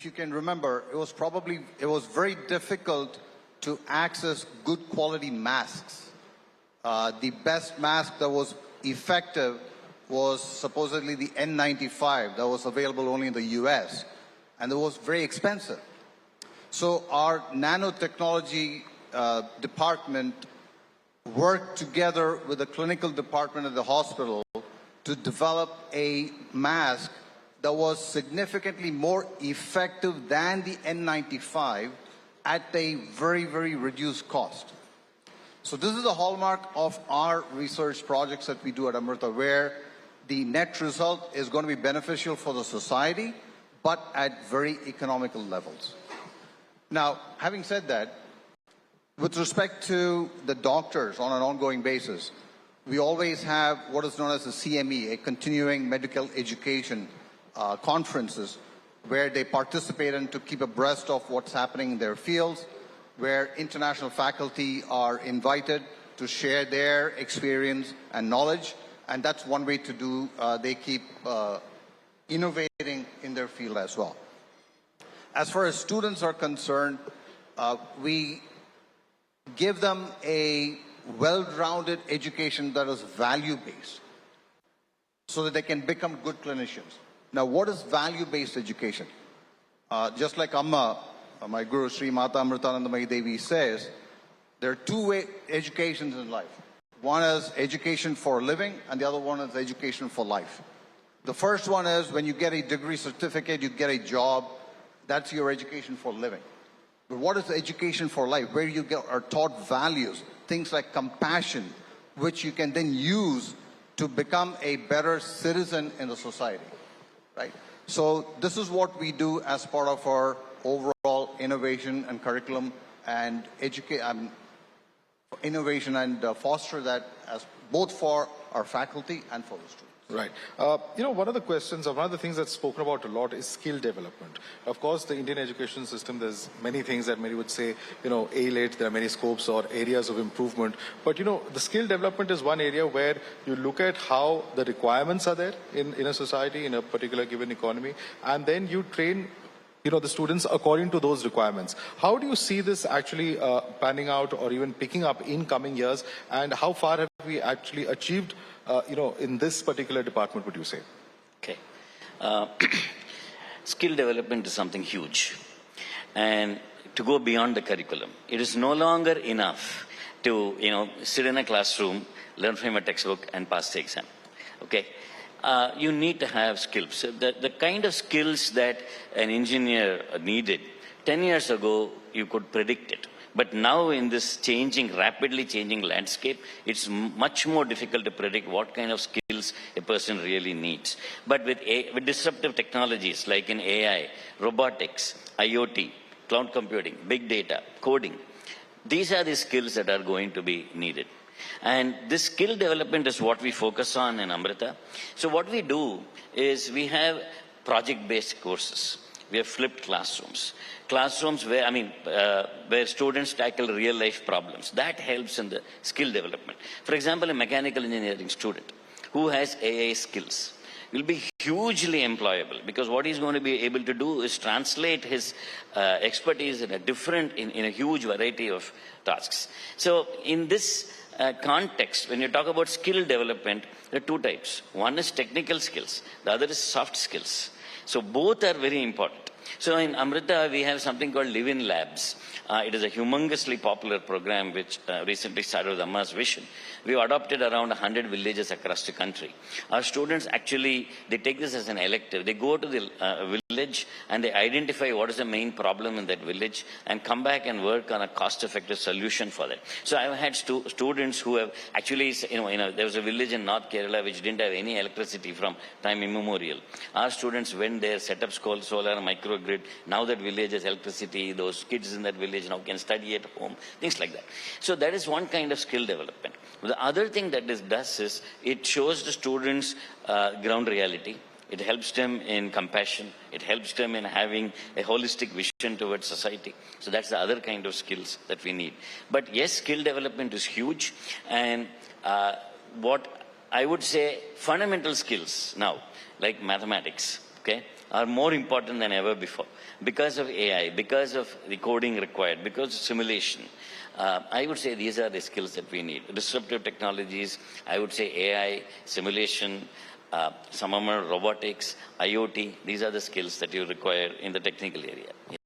you can remember, it was very difficult to access good quality masks. The best mask that was effective was supposedly the N95 that was available only in the US, and it was very expensive. So our nanotechnology department worked together with the clinical department of the hospital to develop a mask that was significantly more effective than the N95 at a very, very reduced cost. So this is the hallmark of our research projects that we do at Amrita, where the net result is going to be beneficial for the society, but at very economical levels. Now, having said that, with respect to the doctors on an ongoing basis, we always have what is known as a CME, a continuing medical education conferences, where they participate in to keep abreast of what's happening in their fields, where international faculty are invited to share their experience and knowledge, and that's one way to do, they keep innovating in their field as well. As far as students are concerned, we give them a well-rounded education that is value-based so that they can become good clinicians. Now, what is value-based education? Just like Amma, my guru, Sri Mata Amritanandamayi Devi says, there are two educations in life. One is education for a living, and the other one is education for life. The first one is when you get a degree certificate, you get a job, that's your education for living. But what is education for life? Where you are taught values, things like compassion, which you can then use to become a better citizen in the society. Right? So this is what we do as part of our overall innovation and curriculum and innovation, and foster that as both for our faculty and for the students. Right. One of the questions, or one of the things that's spoken about a lot is skill development. Of course, the Indian education system, there's many things that many would say, A-late, there are many scopes or areas of improvement. But, the skill development is one area where you look at how the requirements are there in a society, in a particular given economy, and then you train the students according to those requirements. How do you see this actually panning out or even picking up in coming years, and how far have we actually achieved in this particular department, would you say? Okay. Skill development is something huge. And to go beyond the curriculum, it is no longer enough to, sit in a classroom, learn from a textbook and pass the exam. Okay. You need to have skills. The kind of skills that an engineer needed 10 years ago, you could predict it. But now in this rapidly changing landscape, it's much more difficult to predict what kind of skills a person really needs. But with disruptive technologies like in AI, robotics, IoT, cloud computing, big data, coding, these are the skills that are going to be needed. And this skill development is what we focus on in Amrita. So what we do is we have project-based courses. We have flipped classrooms. Classrooms where students tackle real-life problems. That helps in the skill development. For example, a mechanical engineering student who has AI skills will be hugely employable, because what he's going to be able to do is translate his expertise in a huge variety of tasks. So in this context, when you talk about skill development, there are two types. One is technical skills, the other is soft skills. So both are very important. So in Amrita, we have something called Live-in Labs. It is a humongously popular program which recently started with Amma's vision. We've adopted around 100 villages across the country. Our students actually, they take this as an elective. They go to the village and they identify what is the main problem in that village and come back and work on a cost-effective solution for that. So I've had students who have actually, there was a village in North Kerala which didn't have any electricity from time immemorial. Our students went there, set up solar microgrid. Now that village has electricity, those kids in that village now can study at home, things like that. So that is one kind of skill development. The other thing that this does is it shows the students ground reality. It helps them in compassion. It helps them in having a holistic vision towards society. So that's the other kind of skills that we need. But yes, skill development is huge. And what I would say, fundamental skills now, like mathematics, okay, are more important than ever before because of AI, because of the coding required, because of simulation. I would say these are the skills that we need. Disruptive technologies, I would say AI, simulation, some of them are robotics, IoT. These are the skills that you require in the technical area.